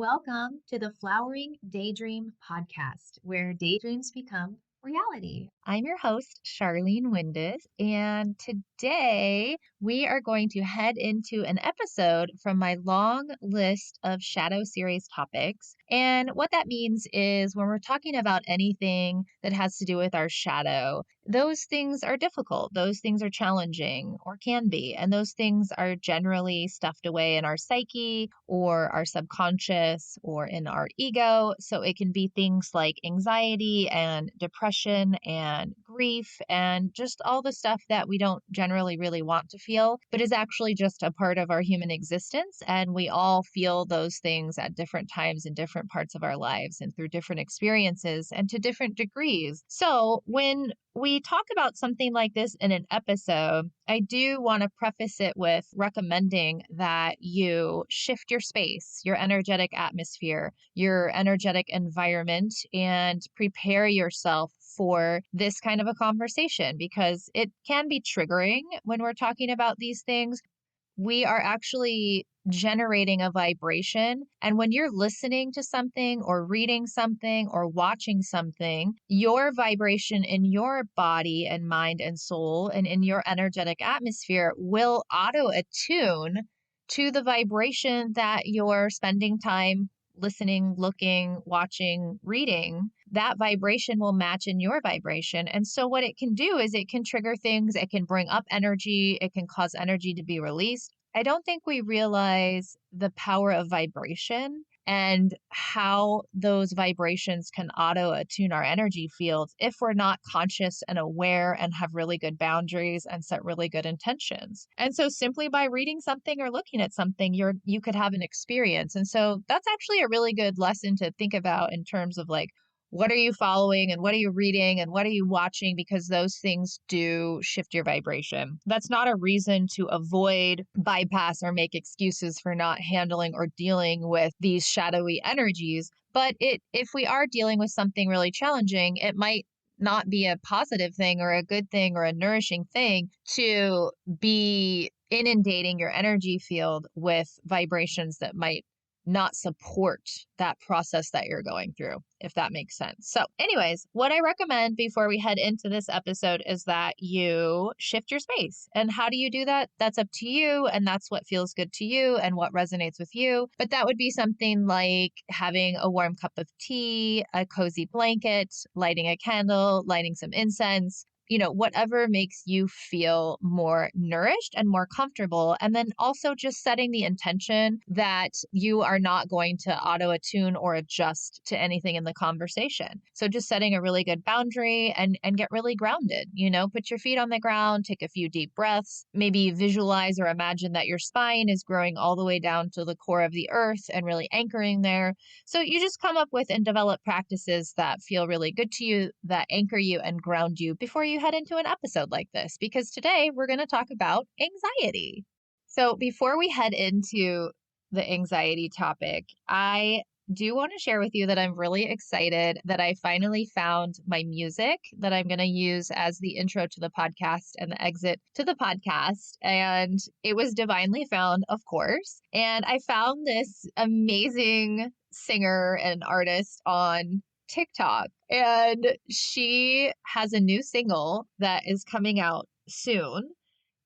Welcome to the Flowering Daydream podcast, where daydreams become reality. I'm your host, Charlene Windus, and today we are going to head into an episode from my long list of shadow series topics. And what that means is when we're talking about anything that has to do with our shadow, those things are difficult, those things are challenging or can be, and those things are generally stuffed away in our psyche or our subconscious or in our ego. So it can be things like anxiety and depression and grief and just all the stuff that we don't generally really want to feel, but is actually just a part of our human existence. And we all feel those things at different times in different parts of our lives and through different experiences and to different degrees. So when we talk about something like this in an episode, I do want to preface it with recommending that you shift your space, your energetic atmosphere, your energetic environment, and prepare yourself for this kind of a conversation because it can be triggering when we're talking about these things. We are actually generating a vibration. And when you're listening to something or reading something or watching something, your vibration in your body and mind and soul and in your energetic atmosphere will auto attune to the vibration that you're spending time listening, looking, watching, reading. That vibration will match in your vibration. And so what it can do is it can trigger things, it can bring up energy, it can cause energy to be released. I don't think we realize the power of vibration and how those vibrations can auto attune our energy fields if we're not conscious and aware and have really good boundaries and set really good intentions. And so simply by reading something or looking at something, you could have an experience. And so that's actually a really good lesson to think about in terms of like, what are you following and what are you reading and what are you watching? Because those things do shift your vibration. That's not a reason to avoid, bypass, or make excuses for not handling or dealing with these shadowy energies. But if we are dealing with something really challenging, it might not be a positive thing or a good thing or a nourishing thing to be inundating your energy field with vibrations that might not support that process that you're going through, if that makes sense. So anyways, what I recommend before we head into this episode is that you shift your space. And how do you do that? That's up to you. And that's what feels good to you and what resonates with you. But that would be something like having a warm cup of tea, a cozy blanket, lighting a candle, lighting some incense, whatever makes you feel more nourished and more comfortable. And then also just setting the intention that you are not going to auto attune or adjust to anything in the conversation. So just setting a really good boundary and get really grounded, put your feet on the ground, take a few deep breaths, maybe visualize or imagine that your spine is growing all the way down to the core of the earth and really anchoring there. So you just come up with and develop practices that feel really good to you, that anchor you and ground you before you head into an episode like this, because today we're going to talk about anxiety. So before we head into the anxiety topic, I do want to share with you that I'm really excited that I finally found my music that I'm going to use as the intro to the podcast and the exit to the podcast. And it was divinely found, of course. And I found this amazing singer and artist on TikTok, and she has a new single that is coming out soon.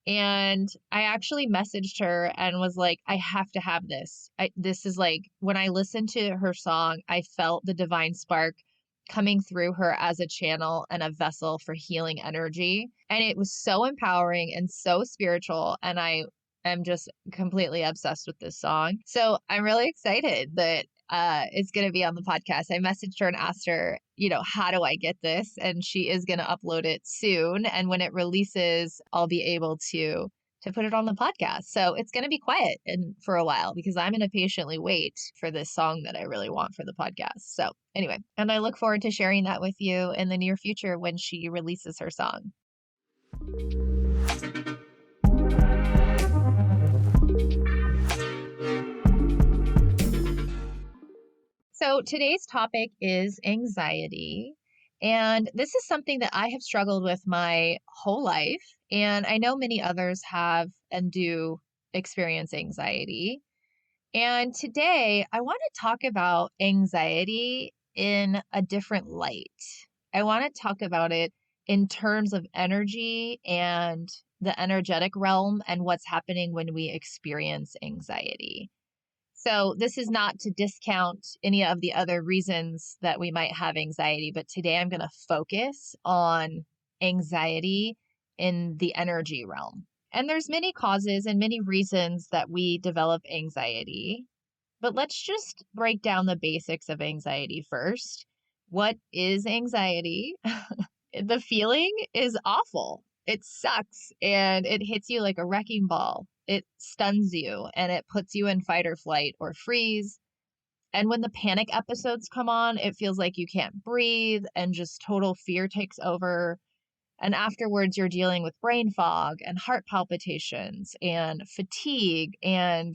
And I actually messaged her and was like, I have to have this. This is like, when I listened to her song, I felt the divine spark coming through her as a channel and a vessel for healing energy. And it was so empowering and so spiritual. And I am just completely obsessed with this song. So I'm really excited that it's going to be on the podcast. I messaged her and asked her, how do I get this? And she is going to upload it soon. And when it releases, I'll be able to put it on the podcast. So it's going to be quiet for a while because I'm going to patiently wait for this song that I really want for the podcast. So anyway, and I look forward to sharing that with you in the near future when she releases her song. So today's topic is anxiety. And this is something that I have struggled with my whole life. And I know many others have and do experience anxiety. And today I want to talk about anxiety in a different light. I want to talk about it in terms of energy and the energetic realm and what's happening when we experience anxiety. So, this is not to discount any of the other reasons that we might have anxiety, but today I'm going to focus on anxiety in the energy realm. And there's many causes and many reasons that we develop anxiety. But let's just break down the basics of anxiety first. What is anxiety? The feeling is awful. It sucks and it hits you like a wrecking ball. It stuns you and it puts you in fight or flight or freeze. And when the panic episodes come on, it feels like you can't breathe and just total fear takes over. And afterwards, you're dealing with brain fog and heart palpitations and fatigue. And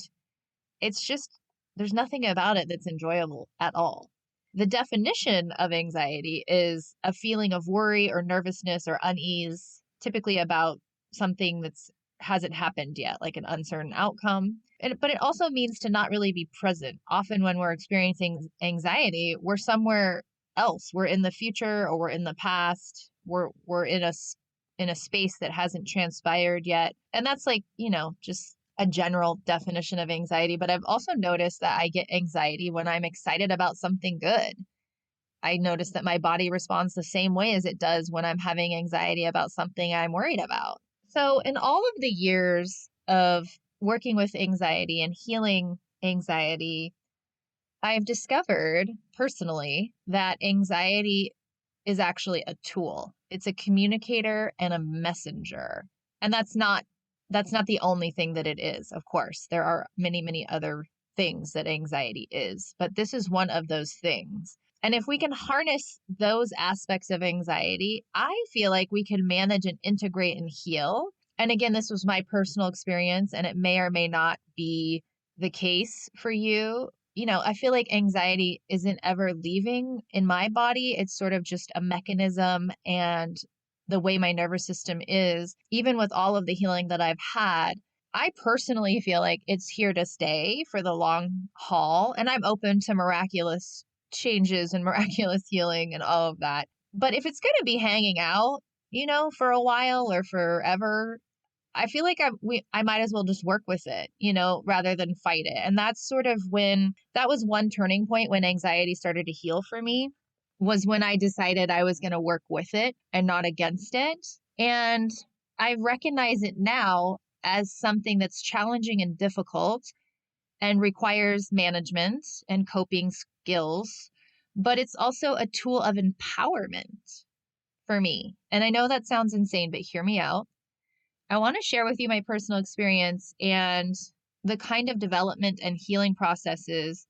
it's just, there's nothing about it that's enjoyable at all. The definition of anxiety is a feeling of worry or nervousness or unease, typically about something that's hasn't happened yet, like an uncertain outcome. But it also means to not really be present. Often when we're experiencing anxiety, we're somewhere else. We're in the future or we're in the past. We're in a space that hasn't transpired yet. And that's like, just a general definition of anxiety, but I've also noticed that I get anxiety when I'm excited about something good. I notice that my body responds the same way as it does when I'm having anxiety about something I'm worried about. So, in all of the years of working with anxiety and healing anxiety, I've discovered personally that anxiety is actually a tool. It's a communicator and a messenger. And that's not the only thing that it is. Of course, there are many, many other things that anxiety is, but this is one of those things. And if we can harness those aspects of anxiety, I feel like we can manage and integrate and heal. And again, this was my personal experience, and it may or may not be the case for you. I feel like anxiety isn't ever leaving in my body. It's sort of just a mechanism and the way my nervous system is, even with all of the healing that I've had. I personally feel like it's here to stay for the long haul, and I'm open to miraculous changes and miraculous healing and all of that. But if it's going to be hanging out, for a while or forever, I feel like I might as well just work with it, rather than fight it. And that's sort of when that was one turning point when anxiety started to heal for me, was when I decided I was going to work with it and not against it. And I recognize it now as something that's challenging and difficult and requires management and coping skills, but it's also a tool of empowerment for me. And I know that sounds insane, but hear me out. I want to share with you my personal experience and the kind of development and healing processes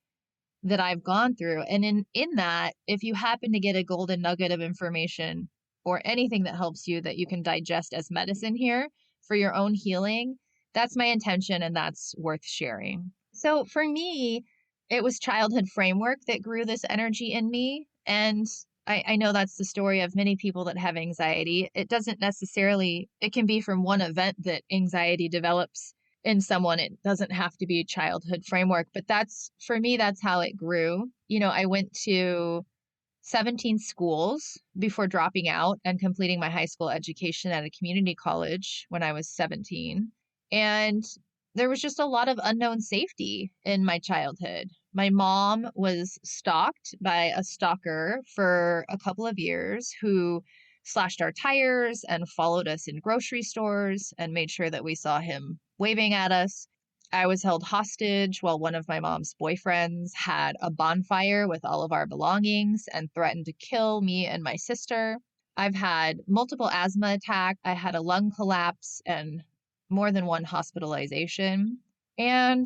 that I've gone through. And in that, if you happen to get a golden nugget of information or anything that helps you that you can digest as medicine here for your own healing, that's my intention and that's worth sharing. So for me, it was childhood framework that grew this energy in me. And I know that's the story of many people that have anxiety. It doesn't necessarily, it can be from one event that anxiety develops in someone. It doesn't have to be childhood framework, but for me, that's how it grew. I went to 17 schools before dropping out and completing my high school education at a community college when I was 17. And there was just a lot of unknown safety in my childhood. My mom was stalked by a stalker for a couple of years who slashed our tires and followed us in grocery stores and made sure that we saw him waving at us. I was held hostage while one of my mom's boyfriends had a bonfire with all of our belongings and threatened to kill me and my sister. I've had multiple asthma attacks. I had a lung collapse and more than one hospitalization. And,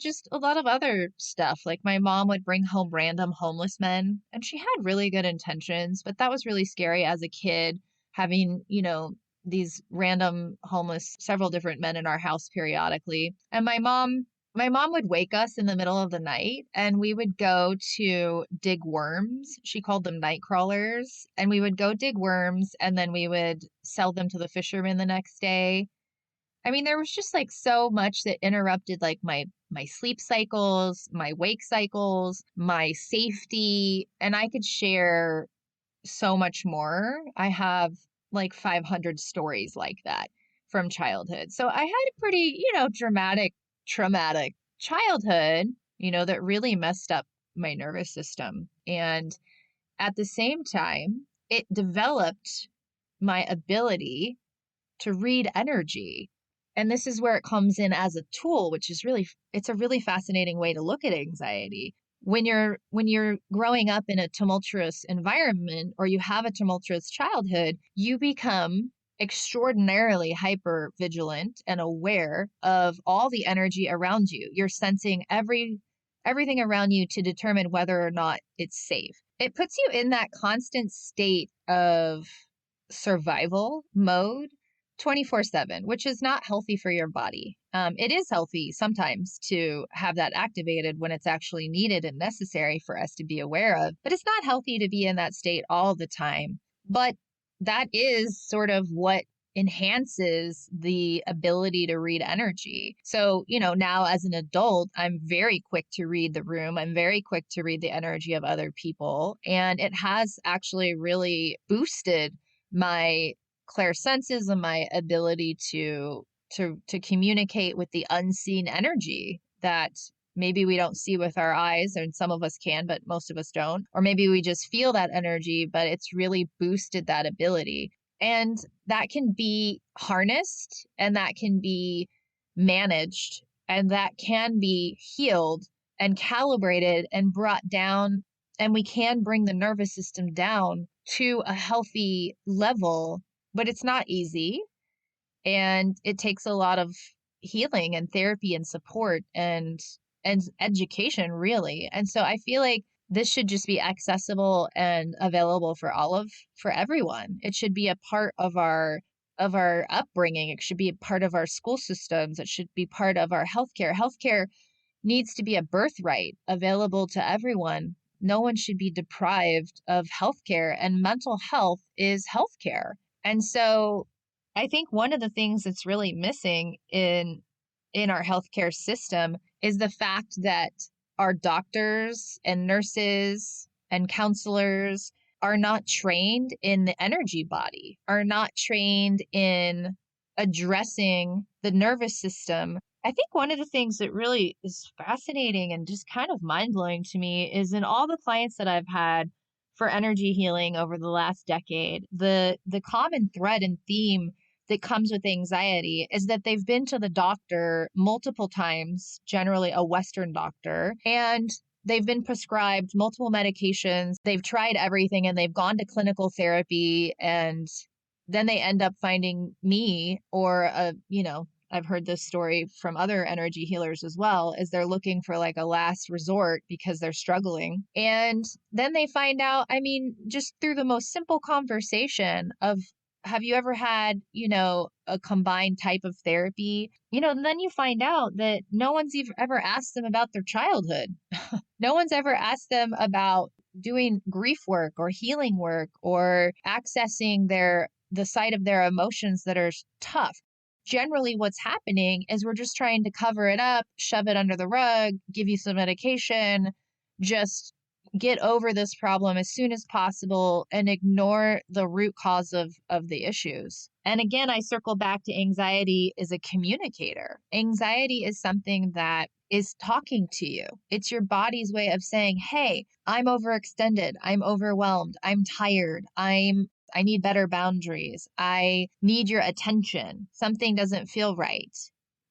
just a lot of other stuff. Like my mom would bring home random homeless men, and she had really good intentions, but that was really scary as a kid, having, these random homeless, several different men in our house periodically. And my mom would wake us in the middle of the night and we would go to dig worms. She called them night crawlers. And we would go dig worms and then we would sell them to the fishermen the next day. I mean, there was just like so much that interrupted like my my sleep cycles, my wake cycles, my safety, and I could share so much more. I have like 500 stories like that from childhood. So I had a pretty, traumatic childhood, that really messed up my nervous system. And at the same time, it developed my ability to read energy. And this is where it comes in as a tool, which is it's a really fascinating way to look at anxiety. When you're growing up in a tumultuous environment or you have a tumultuous childhood, you become extraordinarily hyper vigilant and aware of all the energy around you. You're sensing everything around you to determine whether or not it's safe. It puts you in that constant state of survival mode 24/7, which is not healthy for your body. It is healthy sometimes to have that activated when it's actually needed and necessary for us to be aware of, but it's not healthy to be in that state all the time. But that is sort of what enhances the ability to read energy. So, now as an adult, I'm very quick to read the room. I'm very quick to read the energy of other people. And it has actually really boosted my clairsenses and my ability to communicate with the unseen energy that maybe we don't see with our eyes, and some of us can, but most of us don't. Or maybe we just feel that energy, but it's really boosted that ability. And that can be harnessed and that can be managed and that can be healed and calibrated and brought down. And we can bring the nervous system down to a healthy level, but it's not easy. And it takes a lot of healing and therapy and support and education, really. And so I feel like this should just be accessible and available for everyone. It should be a part of our upbringing. It should be a part of our school systems. It should be part of our healthcare. Healthcare needs to be a birthright available to everyone. No one should be deprived of healthcare, and mental health is healthcare. And so I think one of the things that's really missing in our healthcare system is the fact that our doctors and nurses and counselors are not trained in the energy body, are not trained in addressing the nervous system. I think one of the things that really is fascinating and just kind of mind-blowing to me is in all the clients that I've had for energy healing over the last decade, the common thread and theme that comes with anxiety is that they've been to the doctor multiple times, generally a Western doctor, and they've been prescribed multiple medications. They've tried everything and they've gone to clinical therapy, and then they end up finding me or I've heard this story from other energy healers as well, is they're looking for like a last resort because they're struggling. And then they find out, just through the most simple conversation of, have you ever had, a combined type of therapy? And then you find out that no one's ever asked them about their childhood. No one's ever asked them about doing grief work or healing work or accessing the side of their emotions that are tough. Generally, what's happening is we're just trying to cover it up, shove it under the rug, give you some medication, just get over this problem as soon as possible and ignore the root cause of the issues. And again, I circle back to anxiety is a communicator. Anxiety is something that is talking to you. It's your body's way of saying, hey, I'm overextended. I'm overwhelmed. I'm tired. I need better boundaries. I need your attention. Something doesn't feel right.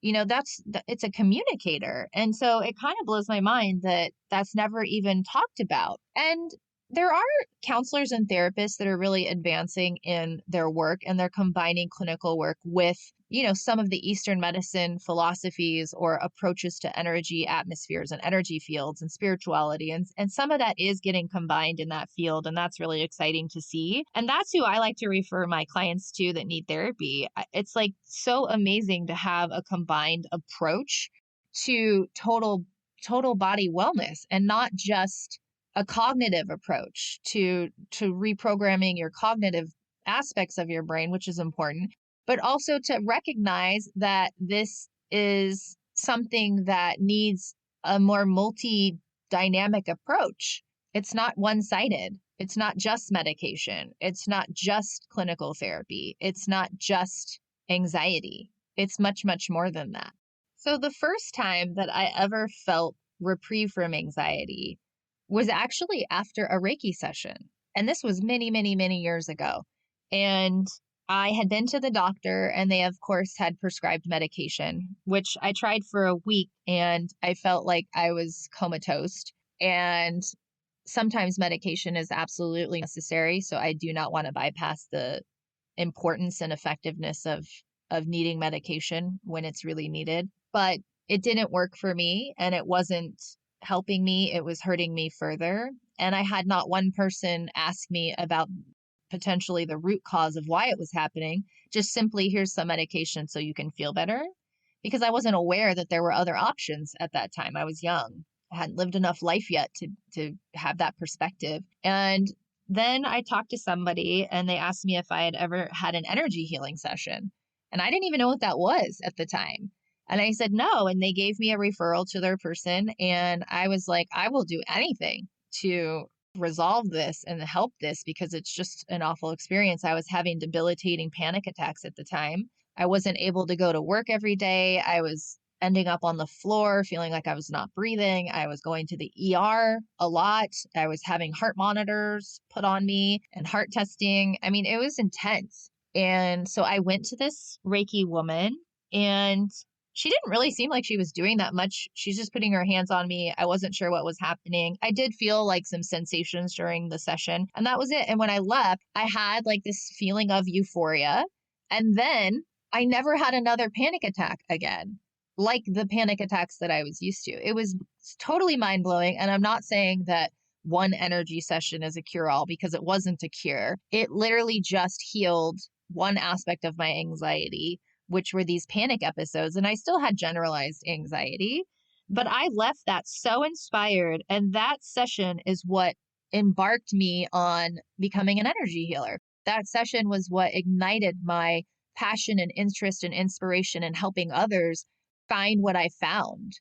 It's a communicator. And so it kind of blows my mind that that's never even talked about. And there are counselors and therapists that are really advancing in their work, and they're combining clinical work with, some of the Eastern medicine philosophies or approaches to energy atmospheres and energy fields and spirituality. And some of that is getting combined in that field. And that's really exciting to see. And that's who I like to refer my clients to that need therapy. It's like so amazing to have a combined approach to total body wellness, and not just a cognitive approach to reprogramming your cognitive aspects of your brain, which is important, but also to recognize that this is something that needs a more multi-dynamic approach. It's not one-sided. It's not just medication. It's not just clinical therapy. It's not just anxiety. It's much, much more than that. So the first time that I ever felt reprieve from anxiety was actually after a Reiki session. And this was many, many, many years ago. And I had been to the doctor and they, of course, had prescribed medication, which I tried for a week and I felt like I was comatose. And sometimes medication is absolutely necessary. So I do not want to bypass the importance and effectiveness of needing medication when it's really needed. But it didn't work for me and it wasn't helping me. It was hurting me further. And I had not one person ask me about potentially the root cause of why it was happening, just simply here's some medication so you can feel better. Because I wasn't aware that there were other options at that time. I was young. I hadn't lived enough life yet to have that perspective. And then I talked to somebody and they asked me if I had ever had an energy healing session. And I didn't even know what that was at the time. And I said no. And they gave me a referral to their person. And I was like, I will do anything to resolve this and help this because it's just an awful experience. I was having debilitating panic attacks at the time. I wasn't able to go to work every day. I was ending up on the floor feeling like I was not breathing. I was going to the ER a lot. I was having heart monitors put on me and heart testing. I mean, it was intense. And so I went to this Reiki woman and she didn't really seem like she was doing that much. She's just putting her hands on me. I wasn't sure what was happening. I did feel like some sensations during the session, and that was it. And when I left, I had like this feeling of euphoria. And then I never had another panic attack again, like the panic attacks that I was used to. It was totally mind blowing. And I'm not saying that one energy session is a cure all because it wasn't a cure. It literally just healed one aspect of my anxiety, which were these panic episodes. And I still had generalized anxiety, but I left that so inspired. And that session is what embarked me on becoming an energy healer. That session was what ignited my passion and interest and inspiration in helping others find what I found.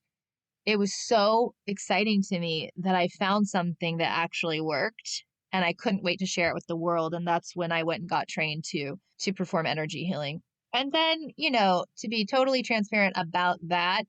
It was so exciting to me that I found something that actually worked and I couldn't wait to share it with the world. And that's when I went and got trained to perform energy healing. And then, to be totally transparent about that,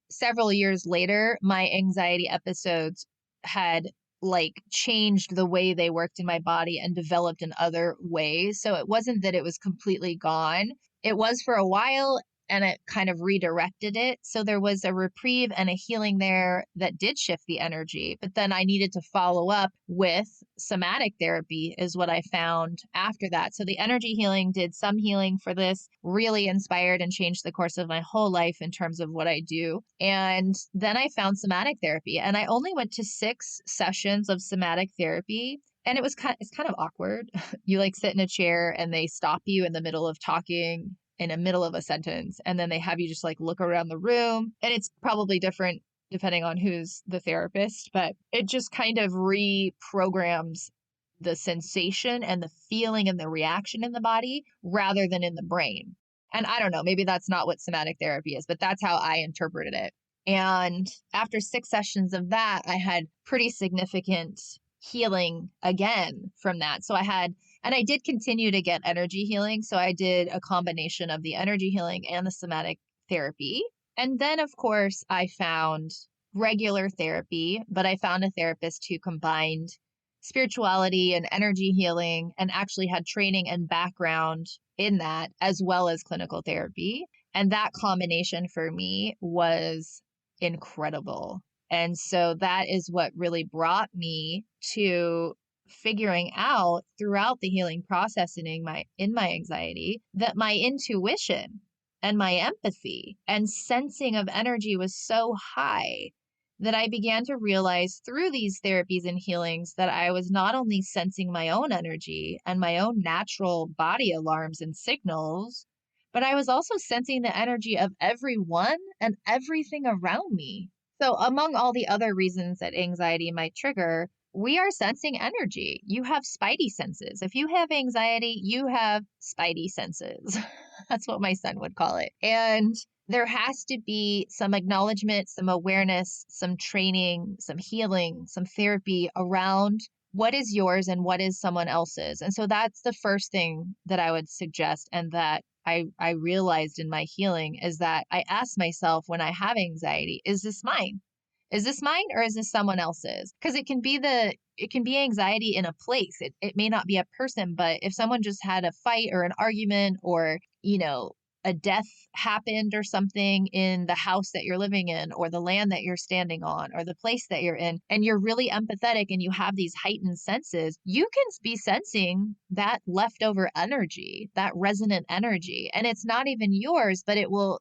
several years later, my anxiety episodes had like changed the way they worked in my body and developed in other ways. So it wasn't that it was completely gone. It was for a while and it kind of redirected it. So there was a reprieve and a healing there that did shift the energy. But then I needed to follow up with somatic therapy is what I found after that. So the energy healing did some healing for this, really inspired and changed the course of my whole life in terms of what I do. And then I found somatic therapy and I only went to 6 sessions of somatic therapy. And it's kind of awkward. You like sit in a chair and they stop you in the middle of talking in the middle of a sentence. And then they have you just like look around the room. And it's probably different depending on who's the therapist, but it just kind of reprograms the sensation and the feeling and the reaction in the body rather than in the brain. And I don't know, maybe that's not what somatic therapy is, but that's how I interpreted it. And after 6 sessions of that, I had pretty significant healing again from that. And I did continue to get energy healing. So I did a combination of the energy healing and the somatic therapy. And then, of course, I found regular therapy, but I found a therapist who combined spirituality and energy healing and actually had training and background in that as well as clinical therapy. And that combination for me was incredible. And so that is what really brought me to figuring out throughout the healing process in my anxiety that my intuition and my empathy and sensing of energy was so high that I began to realize through these therapies and healings that I was not only sensing my own energy and my own natural body alarms and signals, but I was also sensing the energy of everyone and everything around me. So among all the other reasons that anxiety might trigger, we are sensing energy. You have spidey senses. If you have anxiety, you have spidey senses. That's what my son would call it. And there has to be some acknowledgement, some awareness, some training, some healing, some therapy around what is yours and what is someone else's. And so that's the first thing that I would suggest, and that I realized in my healing, is that I ask myself when I have anxiety, is this mine? Is this mine or is this someone else's? Because it can be anxiety in a place. It may not be a person, but if someone just had a fight or an argument, or, a death happened or something in the house that you're living in, or the land that you're standing on, or the place that you're in, and you're really empathetic and you have these heightened senses, you can be sensing that leftover energy, that resonant energy. And it's not even yours, but it will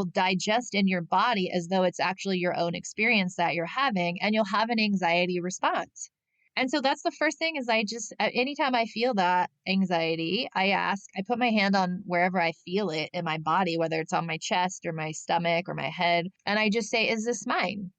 digest in your body as though it's actually your own experience that you're having, and you'll have an anxiety response. And so that's the first thing, is anytime I feel that anxiety, I put my hand on wherever I feel it in my body, whether it's on my chest or my stomach or my head. And I just say, is this mine?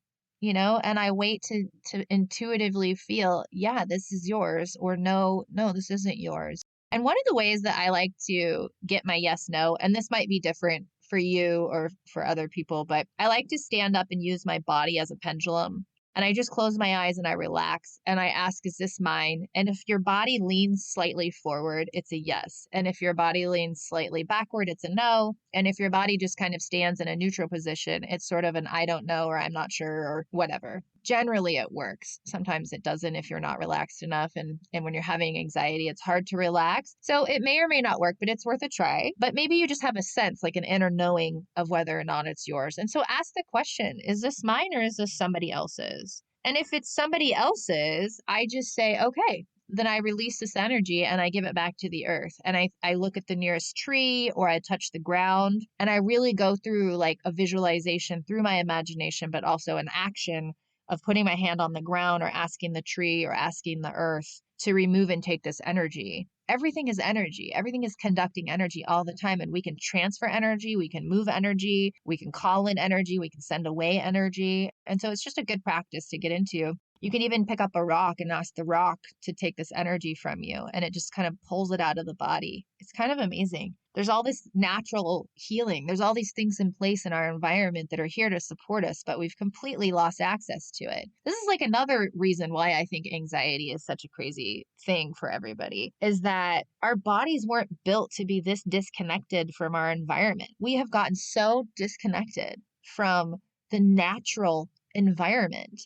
And I wait to intuitively feel, yeah, this is yours, or no, no, this isn't yours. And one of the ways that I like to get my yes, no, and this might be different for you or for other people, but I like to stand up and use my body as a pendulum. And I just close my eyes and I relax and I ask, is this mine? And if your body leans slightly forward, it's a yes. And if your body leans slightly backward, it's a no. And if your body just kind of stands in a neutral position, it's sort of an I don't know, or I'm not sure, or whatever. Generally, it works. Sometimes it doesn't if you're not relaxed enough. And when you're having anxiety, it's hard to relax. So it may or may not work, but it's worth a try. But maybe you just have a sense, like an inner knowing of whether or not it's yours. And so ask the question, is this mine or is this somebody else's? And if it's somebody else's, I just say, okay, then I release this energy and I give it back to the earth. And I look at the nearest tree, or I touch the ground, and I really go through like a visualization through my imagination, but also an action of putting my hand on the ground, or asking the tree or asking the earth to remove and take this energy. Everything is energy. Everything is conducting energy all the time. And we can transfer energy. We can move energy. We can call in energy. We can send away energy. And so it's just a good practice to get into. You can even pick up a rock and ask the rock to take this energy from you, and it just kind of pulls it out of the body. It's kind of amazing. There's all this natural healing. There's all these things in place in our environment that are here to support us, but we've completely lost access to it. This is like another reason why I think anxiety is such a crazy thing for everybody, is that our bodies weren't built to be this disconnected from our environment. We have gotten so disconnected from the natural environment.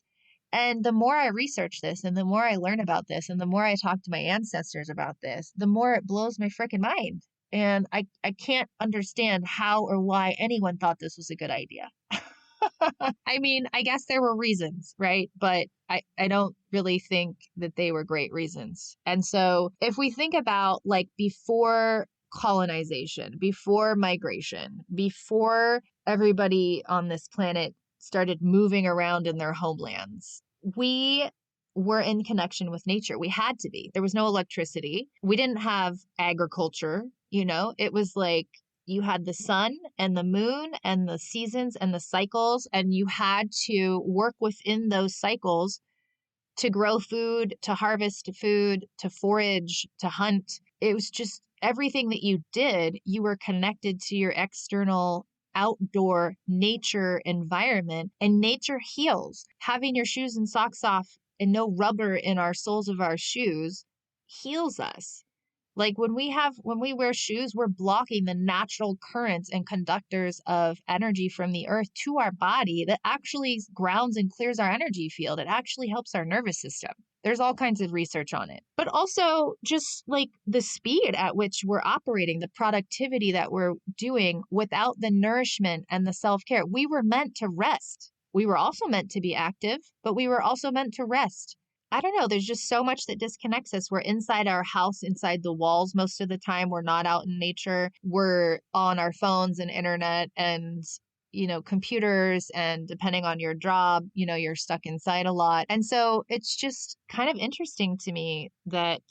And the more I research this, and the more I learn about this, and the more I talk to my ancestors about this, the more it blows my freaking mind. And I can't understand how or why anyone thought this was a good idea. I mean, I guess there were reasons, right? But I don't really think that they were great reasons. And so if we think about like before colonization, before migration, before everybody on this planet started moving around in their homelands, we were in connection with nature. We had to be. There was no electricity. We didn't have agriculture. It was like you had the sun and the moon and the seasons and the cycles, and you had to work within those cycles to grow food, to harvest food, to forage, to hunt. It was just everything that you did, you were connected to your external outdoor nature environment, and nature heals. Having your shoes and socks off and no rubber in our soles of our shoes heals us. Like when we wear shoes, we're blocking the natural currents and conductors of energy from the earth to our body that actually grounds and clears our energy field. It actually helps our nervous system. There's all kinds of research on it. But also just like the speed at which we're operating, the productivity that we're doing without the nourishment and the self-care. We were meant to rest. We were also meant to be active, but we were also meant to rest. I don't know. There's just so much that disconnects us. We're inside our house, inside the walls most of the time. We're not out in nature. We're on our phones and internet and, computers. And depending on your job, you're stuck inside a lot. And so it's just kind of interesting to me that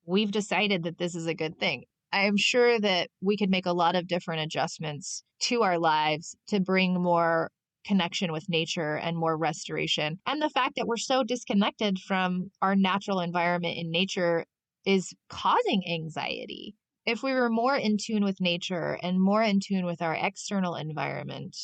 we've decided that this is a good thing. I am sure that we could make a lot of different adjustments to our lives to bring more connection with nature and more restoration. And the fact that we're so disconnected from our natural environment in nature is causing anxiety. if we were more in tune with nature and more in tune with our external environment,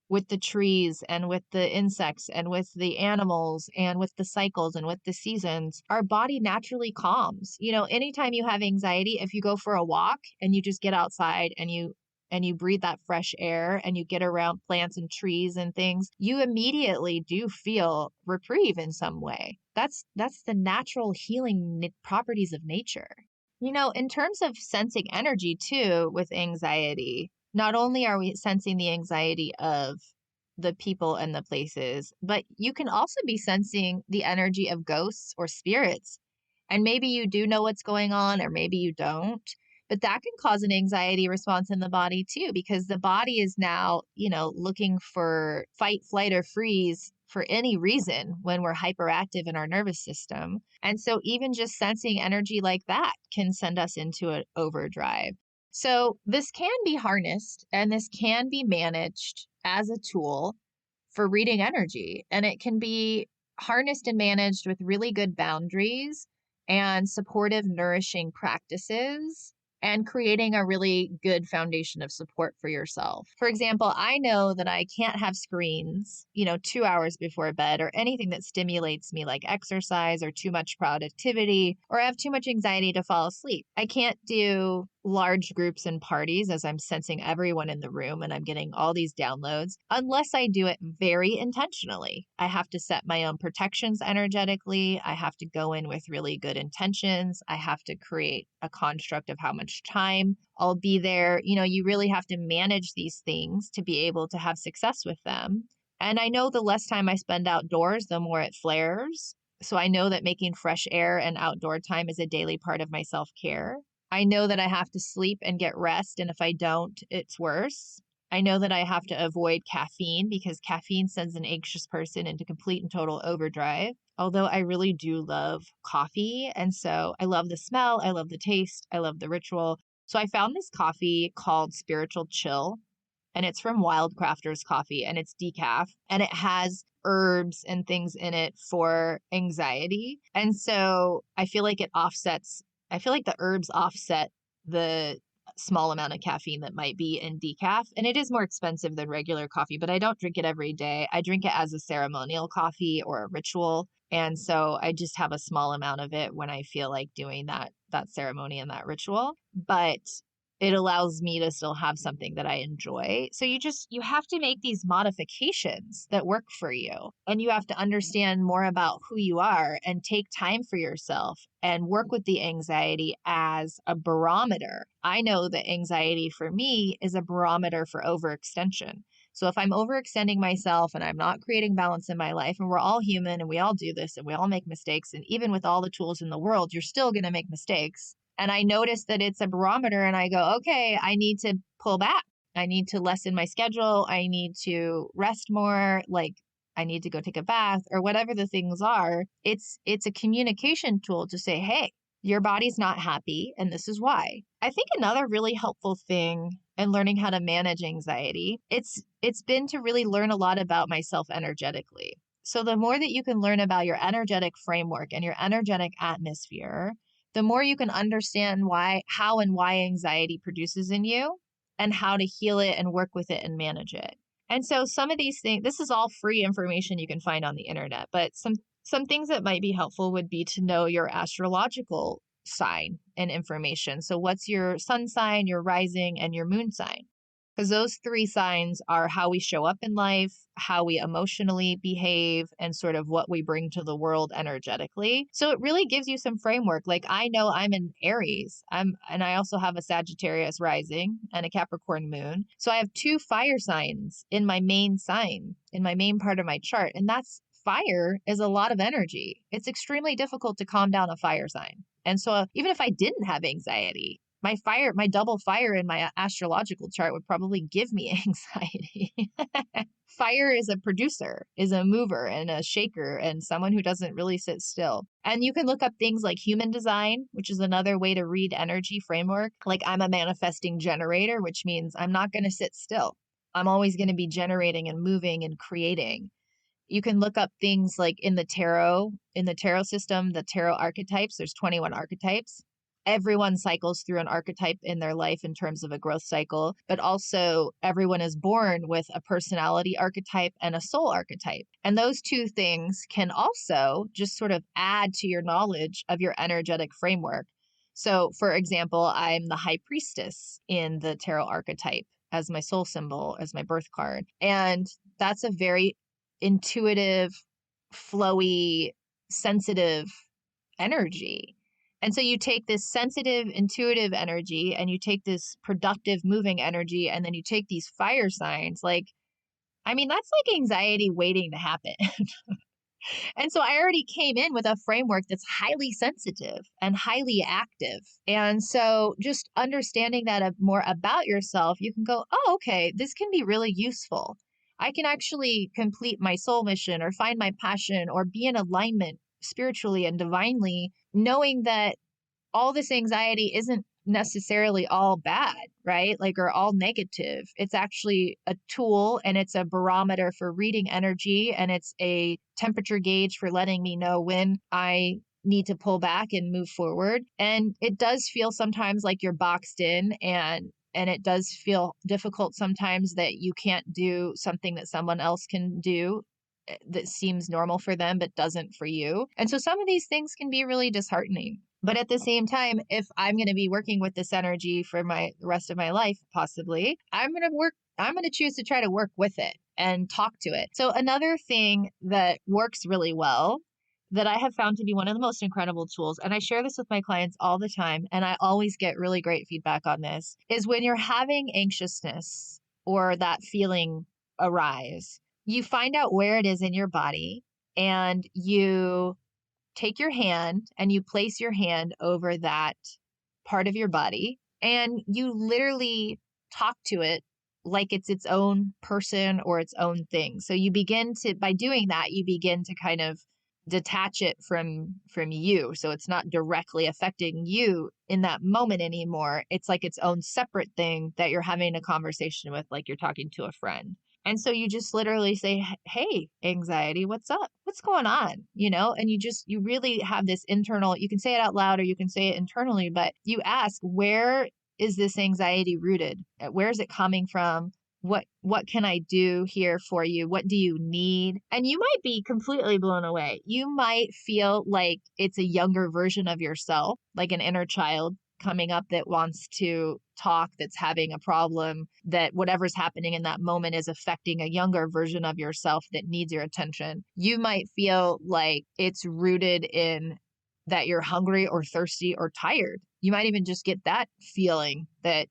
with the trees and with the insects and with the animals and with the cycles and with the seasons, our body naturally calms. Anytime you have anxiety, if you go for a walk and you just get outside and you breathe that fresh air and you get around plants and trees and things, you immediately do feel reprieve in some way. That's the natural healing properties of nature. In terms of sensing energy too, with anxiety, not only are we sensing the anxiety of the people and the places, but you can also be sensing the energy of ghosts or spirits. And maybe you do know what's going on, or maybe you don't. But that can cause an anxiety response in the body too, because the body is now, looking for fight, flight, or freeze for any reason when we're hyperactive in our nervous system. And so even just sensing energy like that can send us into an overdrive. So this can be harnessed and this can be managed as a tool for reading energy. And it can be harnessed and managed with really good boundaries and supportive, nourishing practices and creating a really good foundation of support for yourself. For example, I know that I can't have screens, 2 hours before bed or anything that stimulates me like exercise or too much productivity, or I have too much anxiety to fall asleep. I can't do large groups and parties as I'm sensing everyone in the room and I'm getting all these downloads unless I do it very intentionally. I have to set my own protections energetically. I have to go in with really good intentions. I have to create a construct of how much time I'll be there. You really have to manage these things to be able to have success with them. And I know the less time I spend outdoors, the more it flares. So I know that making fresh air and outdoor time is a daily part of my self-care. I know that I have to sleep and get rest, and if I don't, it's worse. I know that I have to avoid caffeine because caffeine sends an anxious person into complete and total overdrive. Although I really do love coffee, and so I love the smell, I love the taste, I love the ritual. So I found this coffee called Spiritual Chill, and it's from Wild Crafters Coffee, and it's decaf, and it has herbs and things in it for anxiety. And so I feel like the herbs offset the small amount of caffeine that might be in decaf. And it is more expensive than regular coffee, but I don't drink it every day. I drink it as a ceremonial coffee or a ritual. And so I just have a small amount of it when I feel like doing that ceremony and that ritual. But it allows me to still have something that I enjoy. So you have to make these modifications that work for you. And you have to understand more about who you are and take time for yourself and work with the anxiety as a barometer. I know that anxiety for me is a barometer for overextension. So if I'm overextending myself and I'm not creating balance in my life, and we're all human and we all do this and we all make mistakes, and even with all the tools in the world, you're still going to make mistakes. And I notice that it's a barometer and I go, okay, I need to pull back. I need to lessen my schedule. I need to rest more. Like I need to go take a bath or whatever the things are. It's a communication tool to say, hey, your body's not happy and this is why. I think another really helpful thing in learning how to manage anxiety, it's been to really learn a lot about myself energetically. So the more that you can learn about your energetic framework and your energetic atmosphere, the more you can understand how and why anxiety produces in you and how to heal it and work with it and manage it. And so some of these things, this is all free information you can find on the internet, but some things that might be helpful would be to know your astrological sign and information. So what's your sun sign, your rising, and your moon sign? Because those three signs are how we show up in life, how we emotionally behave, and sort of what we bring to the world energetically. So it really gives you some framework. Like I know I'm an Aries, and I also have a Sagittarius rising and a Capricorn moon. So I have two fire signs in my main sign, in my main part of my chart. And that's fire is a lot of energy. It's extremely difficult to calm down a fire sign. And so even if I didn't have anxiety, my double fire in my astrological chart would probably give me anxiety. Fire is a producer, is a mover and a shaker and someone who doesn't really sit still. And you can look up things like human design, which is another way to read energy framework. Like I'm a manifesting generator, which means I'm not going to sit still. I'm always going to be generating and moving and creating. You can look up things like in the tarot system, the tarot archetypes, there's 21 archetypes. everyone cycles through an archetype in their life in terms of a growth cycle, but also everyone is born with a personality archetype and a soul archetype. And those two things can also just sort of add to your knowledge of your energetic framework. So, for example, I'm the high priestess in the tarot archetype as my soul symbol, as my birth card. And that's a very intuitive, flowy, sensitive energy. And so you take this sensitive, intuitive energy and you take this productive, moving energy, and then you take these fire signs. Like, I mean, that's like anxiety waiting to happen. And so I already came in with a framework that's highly sensitive and highly active. And so just understanding that more about yourself, you can go, oh, okay, this can be really useful. I can actually complete my soul mission or find my passion or be in alignment spiritually and divinely, knowing that all this anxiety isn't necessarily all bad, right? Like, or all negative. It's actually a tool and it's a barometer for reading energy and it's a temperature gauge for letting me know when I need to pull back and move forward. And it does feel sometimes like you're boxed in, and it does feel difficult sometimes that you can't do something that someone else can do that seems normal for them but doesn't for you. And so some of these things can be really disheartening. But at the same time, if I'm going to be working with this energy for the rest of my life, possibly, I'm going to choose to try to work with it and talk to it. So another thing that works really well that I have found to be one of the most incredible tools, and I share this with my clients all the time, and I always get really great feedback on this, is when you're having anxiousness or that feeling arise, you find out where it is in your body and you take your hand and you place your hand over that part of your body and you literally talk to it like it's its own person or its own thing. So you begin to, by doing that, you begin to kind of detach it from you. So it's not directly affecting you in that moment anymore. It's like its own separate thing that you're having a conversation with, like you're talking to a friend. And so you just literally say, hey, anxiety, what's up? What's going on? And you really have this internal, you can say it out loud or you can say it internally, but you ask, where is this anxiety rooted? Where is it coming from? What can I do here for you? What do you need? And you might be completely blown away. You might feel like it's a younger version of yourself, like an inner child coming up that wants to talk, that's having a problem, that whatever's happening in that moment is affecting a younger version of yourself that needs your attention. You might feel like it's rooted in that you're hungry or thirsty or tired. You might even just get that feeling that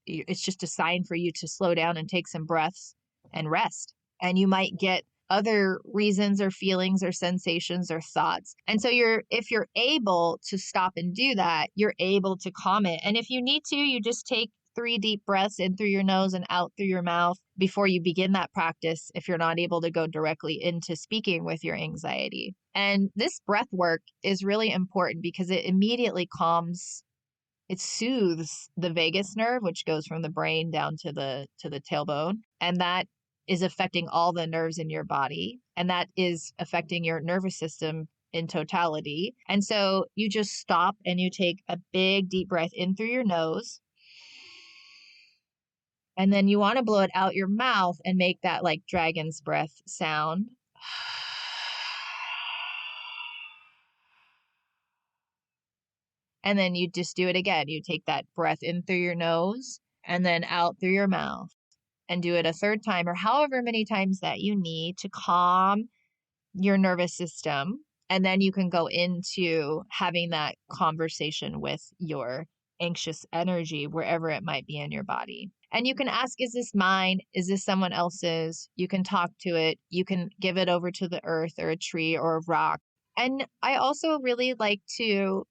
it's just a sign for you to slow down and take some breaths and rest. And you might get other reasons or feelings or sensations or thoughts. And so if you're able to stop and do that, you're able to calm it. And if you need to, you just take 3 deep breaths in through your nose and out through your mouth before you begin that practice, if you're not able to go directly into speaking with your anxiety. And this breath work is really important because it immediately it soothes the vagus nerve, which goes from the brain down to the tailbone. And that is affecting all the nerves in your body. And that is affecting your nervous system in totality. And so you just stop and you take a big deep breath in through your nose. And then you want to blow it out your mouth and make that like dragon's breath sound. And then you just do it again. You take that breath in through your nose and then out through your mouth and do it a third time or however many times that you need to calm your nervous system. And then you can go into having that conversation with your anxious energy, wherever it might be in your body. And you can ask, is this mine? Is this someone else's? You can talk to it. You can give it over to the earth or a tree or a rock. And I also really like to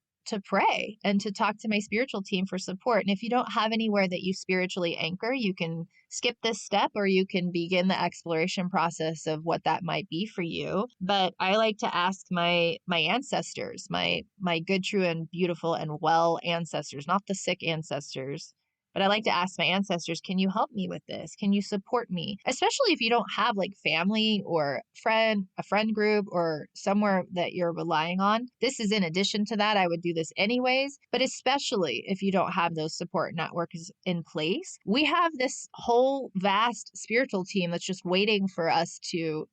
pray and to talk to my spiritual team for support. And if you don't have anywhere that you spiritually anchor, you can skip this step or you can begin the exploration process of what that might be for you. But I like to ask my ancestors, my good, true, and beautiful and well ancestors, not the sick ancestors, But I like to ask my ancestors, can you help me with this? Can you support me? Especially if you don't have like family or a friend group or somewhere that you're relying on. This is in addition to that. I would do this anyways, but especially if you don't have those support networks in place. We have this whole vast spiritual team that's just waiting for us to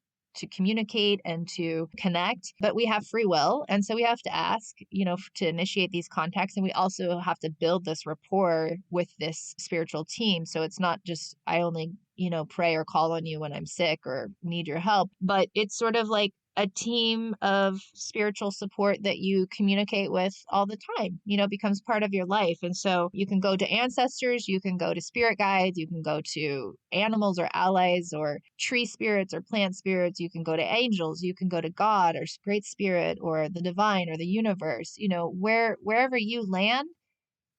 communicate and to connect, but we have free will. And so we have to ask, to initiate these contacts. And we also have to build this rapport with this spiritual team. So it's not just, I only, pray or call on you when I'm sick or need your help, but it's sort of like a team of spiritual support that you communicate with all the time, becomes part of your life. And so you can go to ancestors, you can go to spirit guides, you can go to animals or allies or tree spirits or plant spirits, you can go to angels, you can go to God or great spirit or the divine or the universe, wherever you land.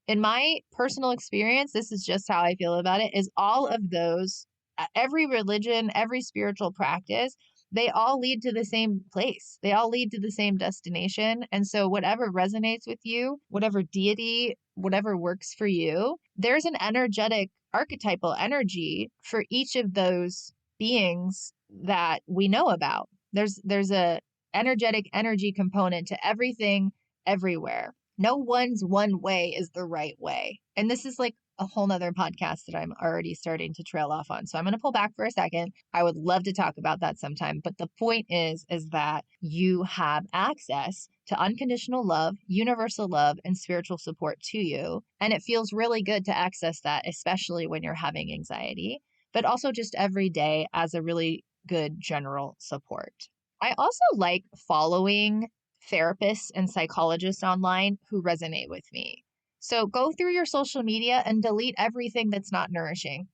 In my personal experience, this is just how I feel about it, is all of those, every religion, every spiritual practice, they all lead to the same place. They all lead to the same destination. And so whatever resonates with you, whatever deity, whatever works for you, there's an energetic archetypal energy for each of those beings that we know about. There's a energetic energy component to everything everywhere. No one's one way is the right way. And this is like a whole nother podcast that I'm already starting to trail off on. So I'm going to pull back for a second. I would love to talk about that sometime. But the point is that you have access to unconditional love, universal love, and spiritual support to you. And it feels really good to access that, especially when you're having anxiety, but also just every day as a really good general support. I also like following therapists and psychologists online who resonate with me. So go through your social media and delete everything that's not nourishing.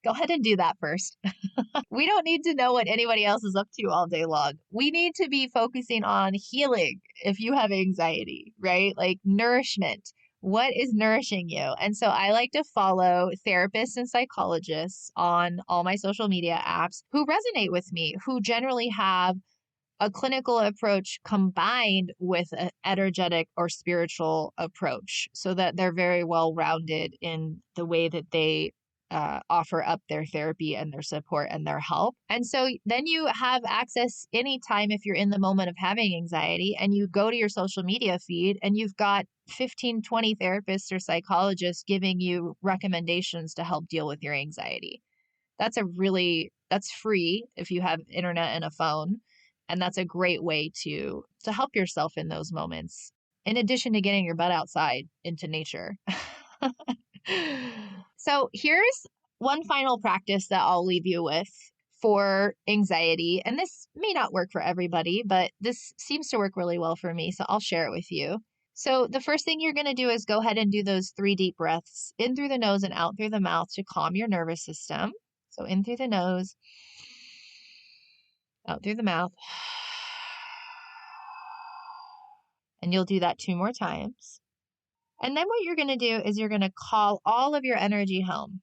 Go ahead and do that first. We don't need to know what anybody else is up to all day long. We need to be focusing on healing if you have anxiety, right? Like nourishment. What is nourishing you? And so I like to follow therapists and psychologists on all my social media apps who resonate with me, who generally have a clinical approach combined with an energetic or spiritual approach so that they're very well rounded in the way that they offer up their therapy and their support and their help. And so then you have access anytime if you're in the moment of having anxiety and you go to your social media feed and you've got 15, 20 therapists or psychologists giving you recommendations to help deal with your anxiety. That's free if you have internet and a phone. And that's a great way to help yourself in those moments, in addition to getting your butt outside into nature. So here's one final practice that I'll leave you with for anxiety. And this may not work for everybody, but this seems to work really well for me. So I'll share it with you. So the first thing you're going to do is go ahead and do those 3 deep breaths in through the nose and out through the mouth to calm your nervous system. So in through the nose, out through the mouth. And you'll do that 2 more times. And then what you're going to do is you're going to call all of your energy home.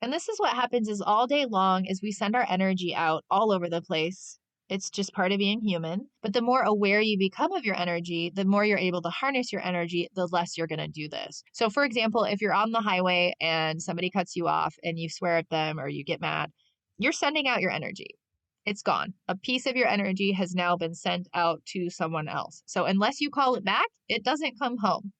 And this is what happens is all day long is we send our energy out all over the place. It's just part of being human. But the more aware you become of your energy, the more you're able to harness your energy, the less you're going to do this. So for example, if you're on the highway and somebody cuts you off and you swear at them or you get mad, you're sending out your energy. It's gone. A piece of your energy has now been sent out to someone else. So unless you call it back, it doesn't come home.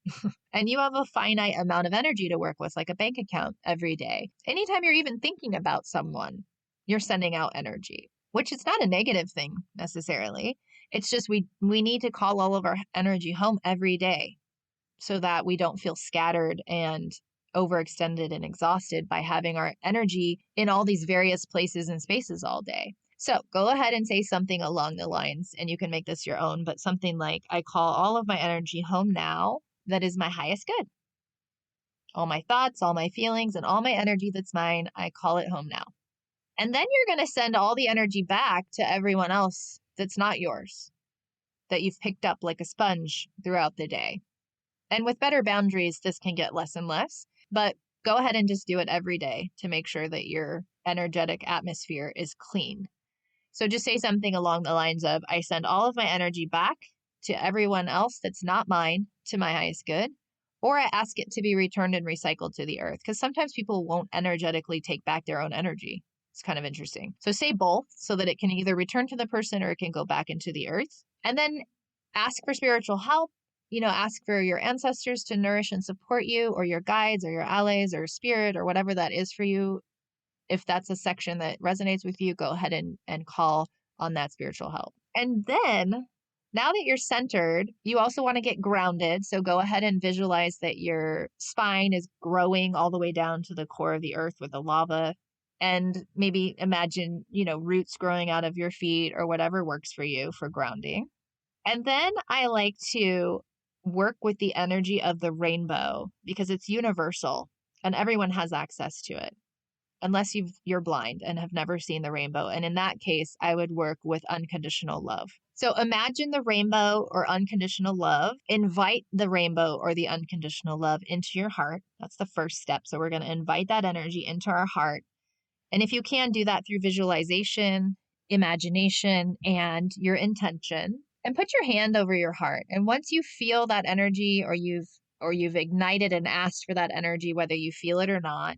And you have a finite amount of energy to work with, like a bank account every day. Anytime you're even thinking about someone, you're sending out energy, which is not a negative thing necessarily. It's just we need to call all of our energy home every day so that we don't feel scattered and overextended and exhausted by having our energy in all these various places and spaces all day. So go ahead and say something along the lines, and you can make this your own, but something like, I call all of my energy home now that is my highest good. All my thoughts, all my feelings, and all my energy that's mine, I call it home now. And then you're going to send all the energy back to everyone else that's not yours, that you've picked up like a sponge throughout the day. And with better boundaries, this can get less and less, but go ahead and just do it every day to make sure that your energetic atmosphere is clean. So just say something along the lines of, I send all of my energy back to everyone else that's not mine to my highest good. or I ask it to be returned and recycled to the earth. Because sometimes people won't energetically take back their own energy. It's kind of interesting. So say both so that it can either return to the person or it can go back into the earth. And then ask for spiritual help. Ask for your ancestors to nourish and support you, or your guides or your allies or spirit or whatever that is for you. If that's a section that resonates with you, go ahead and call on that spiritual help. And then now that you're centered, you also want to get grounded. So go ahead and visualize that your spine is growing all the way down to the core of the earth with the lava. And maybe imagine, roots growing out of your feet or whatever works for you for grounding. And then I like to work with the energy of the rainbow because it's universal and everyone has access to it unless you're blind and have never seen the rainbow. And in that case, I would work with unconditional love. So imagine the rainbow or unconditional love. Invite the rainbow or the unconditional love into your heart. That's the first step. So we're going to invite that energy into our heart. And if you can, do that through visualization, imagination, and your intention. And put your hand over your heart. And once you feel that energy or you've ignited and asked for that energy, whether you feel it or not,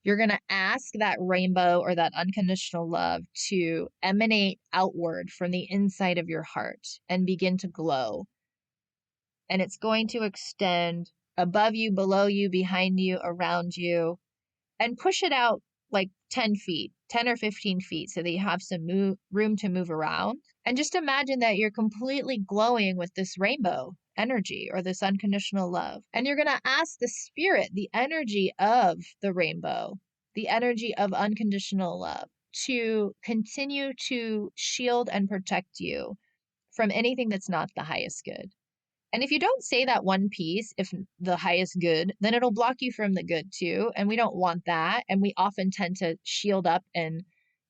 you're going to ask that rainbow or that unconditional love to emanate outward from the inside of your heart and begin to glow. And it's going to extend above you, below you, behind you, around you, and push it out like 10 feet, 10 or 15 feet, so that you have some room to move around. And just imagine that you're completely glowing with this rainbow energy or this unconditional love. And you're going to ask the spirit, the energy of the rainbow, the energy of unconditional love, to continue to shield and protect you from anything that's not the highest good. And if you don't say that one piece, if the highest good, then it'll block you from the good too. And we don't want that. And we often tend to shield up and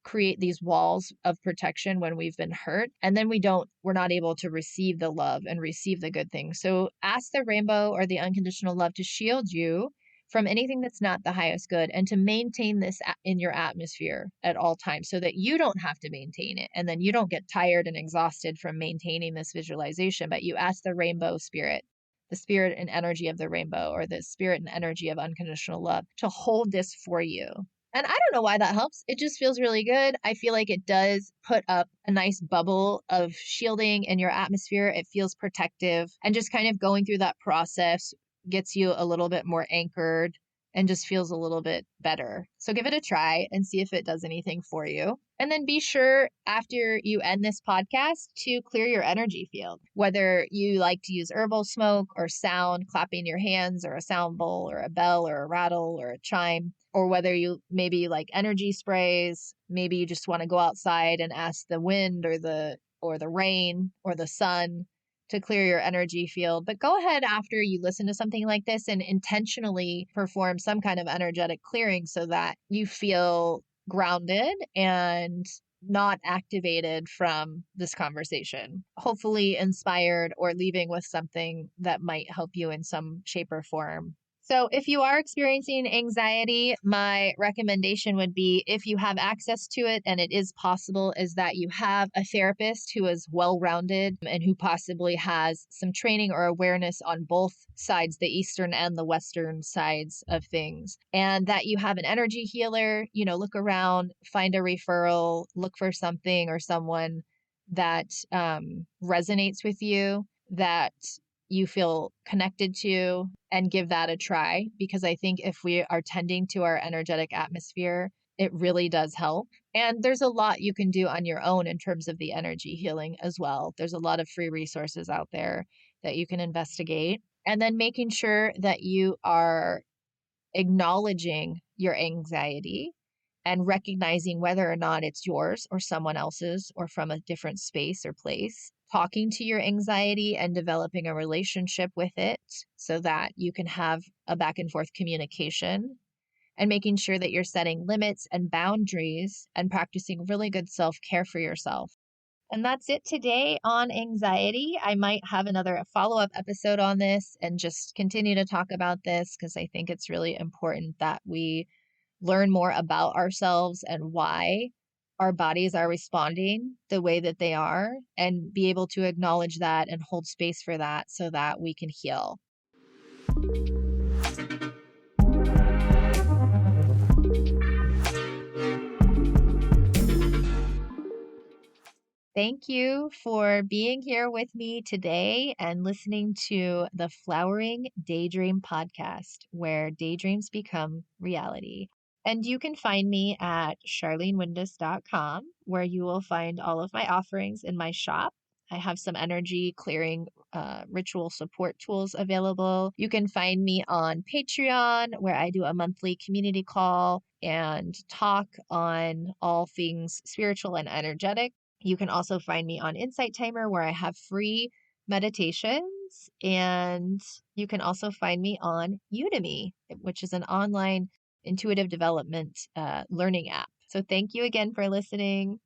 create these walls of protection when we've been hurt. And then we're not able to receive the love and receive the good things. So ask the rainbow or the unconditional love to shield you from anything that's not the highest good and to maintain this in your atmosphere at all times so that you don't have to maintain it. And then you don't get tired and exhausted from maintaining this visualization, but you ask the rainbow spirit, the spirit and energy of the rainbow or the spirit and energy of unconditional love to hold this for you. And I don't know why that helps. It just feels really good. I feel like it does put up a nice bubble of shielding in your atmosphere. It feels protective, and just kind of going through that process gets you a little bit more anchored and just feels a little bit better. So give it a try and see if it does anything for you. And then be sure after you end this podcast to clear your energy field, whether you like to use herbal smoke or sound, clapping your hands or a sound bowl or a bell or a rattle or a chime, or whether you maybe like energy sprays, maybe you just want to go outside and ask the wind or the rain or the sun to clear your energy field. But go ahead after you listen to something like this and intentionally perform some kind of energetic clearing so that you feel grounded and not activated from this conversation. Hopefully inspired or leaving with something that might help you in some shape or form. So if you are experiencing anxiety, my recommendation would be, if you have access to it and it is possible, is that you have a therapist who is well-rounded and who possibly has some training or awareness on both sides, the Eastern and the Western sides of things. And that you have an energy healer, look around, find a referral, look for something or someone that resonates with you, that you feel connected to, and give that a try. Because I think if we are tending to our energetic atmosphere, it really does help. And there's a lot you can do on your own in terms of the energy healing as well. There's a lot of free resources out there that you can investigate. And then making sure that you are acknowledging your anxiety and recognizing whether or not it's yours or someone else's or from a different space or place. Talking to your anxiety and developing a relationship with it so that you can have a back and forth communication, and making sure that you're setting limits and boundaries and practicing really good self-care for yourself. And that's it today on anxiety. I might have another follow-up episode on this and just continue to talk about this because I think it's really important that we learn more about ourselves and why our bodies are responding the way that they are, and be able to acknowledge that and hold space for that so that we can heal. Thank you for being here with me today and listening to the Flowering Daydream podcast, where daydreams become reality. And you can find me at charlenewindus.com, where you will find all of my offerings in my shop. I have some energy clearing ritual support tools available. You can find me on Patreon, where I do a monthly community call and talk on all things spiritual and energetic. You can also find me on Insight Timer, where I have free meditations. And you can also find me on Udemy, which is an online intuitive development learning app. So thank you again for listening.